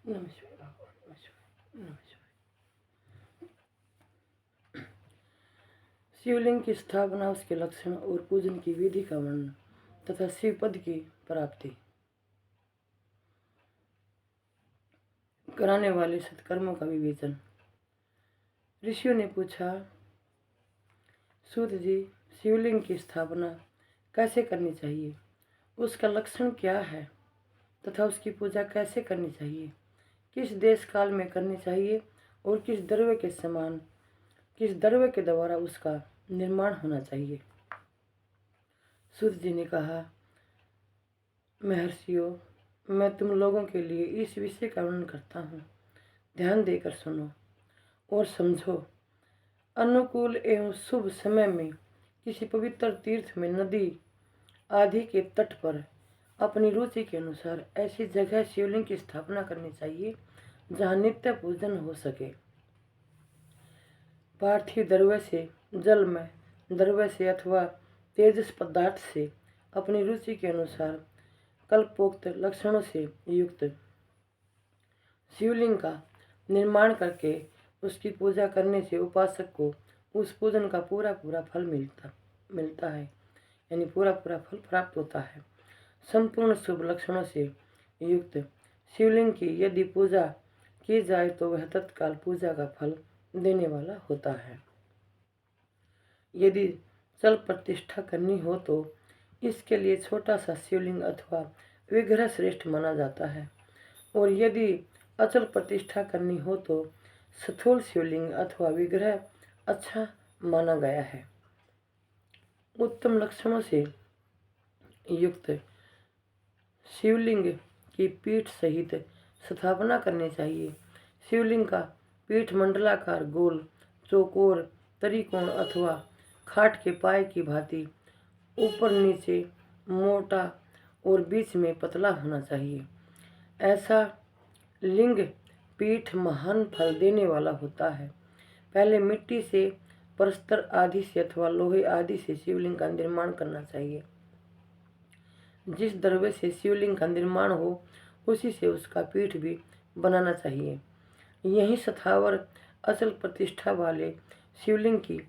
नमस्कार भगवान, नमस्कार नमस्कार। शिवलिंग की स्थापना, उसके लक्षण और पूजन की विधि का वर्णन तथा शिव पद की प्राप्ति कराने वाले सत्कर्मों का विवेचन। ऋषियों ने पूछा, सूत जी, शिवलिंग की स्थापना कैसे करनी चाहिए, उसका लक्षण क्या है तथा उसकी पूजा कैसे करनी चाहिए, किस देश काल में करनी चाहिए और किस द्रव्य के द्वारा उसका निर्माण होना चाहिए। सूत जी ने कहा, महर्षियों, मैं तुम लोगों के लिए इस विषय का वर्णन करता हूँ, ध्यान देकर सुनो और समझो। अनुकूल एवं शुभ समय में किसी पवित्र तीर्थ में, नदी आदि के तट पर अपनी रुचि के अनुसार ऐसी जगह शिवलिंग की स्थापना करनी चाहिए जहाँ नित्य पूजन हो सके। पार्थिव द्रव्य से, जल में द्रव्य से अथवा तेजस पदार्थ से अपनी रुचि के अनुसार कल्पोक्त लक्षणों से युक्त शिवलिंग का निर्माण करके उसकी पूजा करने से उपासक को उस पूजन का पूरा फल मिलता है, यानी पूरा फल प्राप्त होता है। संपूर्ण शुभ लक्षणों से युक्त शिवलिंग की यदि पूजा की जाए तो वह तत्काल पूजा का फल देने वाला होता है। यदि चल प्रतिष्ठा करनी हो तो इसके लिए छोटा सा शिवलिंग अथवा विग्रह श्रेष्ठ माना जाता है, और यदि अचल प्रतिष्ठा करनी हो तो स्थूल शिवलिंग अथवा विग्रह अच्छा माना गया है। उत्तम लक्षणों से युक्त शिवलिंग की पीठ सहित स्थापना करनी चाहिए। शिवलिंग का पीठ मंडलाकार, गोल, चौकोर, त्रिकोण अथवा खाट के पाए की भांति ऊपर नीचे मोटा और बीच में पतला होना चाहिए। ऐसा लिंग पीठ महान फल देने वाला होता है। पहले मिट्टी से, प्रस्तर आदि से अथवा लोहे आदि से शिवलिंग का निर्माण करना चाहिए। जिस द्रव्य से शिवलिंग का निर्माण हो उसी से उसका पीठ भी बनाना चाहिए। यही स्थावर अचल प्रतिष्ठा वाले शिवलिंग की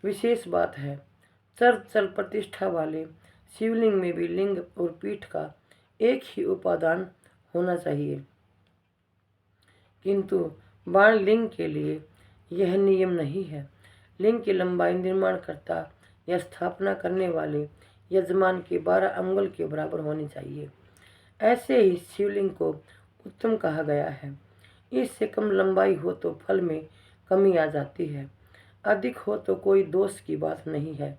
विशेष बात है। चल प्रतिष्ठा वाले शिवलिंग में भी लिंग और पीठ का एक ही उपादान होना चाहिए, किंतु बाण लिंग के लिए यह नियम नहीं है। लिंग की लंबाई निर्माणकर्ता या स्थापना करने वाले यजमान के 12 अंगुल के बराबर होनी चाहिए। ऐसे ही शिवलिंग को उत्तम कहा गया है। इससे कम लंबाई हो तो फल में कमी आ जाती है, अधिक हो तो कोई दोष की बात नहीं है।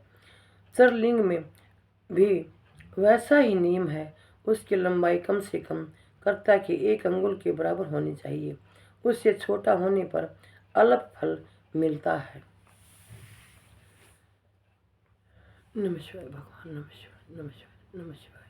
चरलिंग में भी वैसा ही नियम है। उसकी लंबाई कम से कम कर्ता के 1 अंगुल के बराबर होनी चाहिए। उससे छोटा होने पर अल्प फल मिलता है। नमस्कार भगवान, नमस्कार नमस्कार नमस्कार।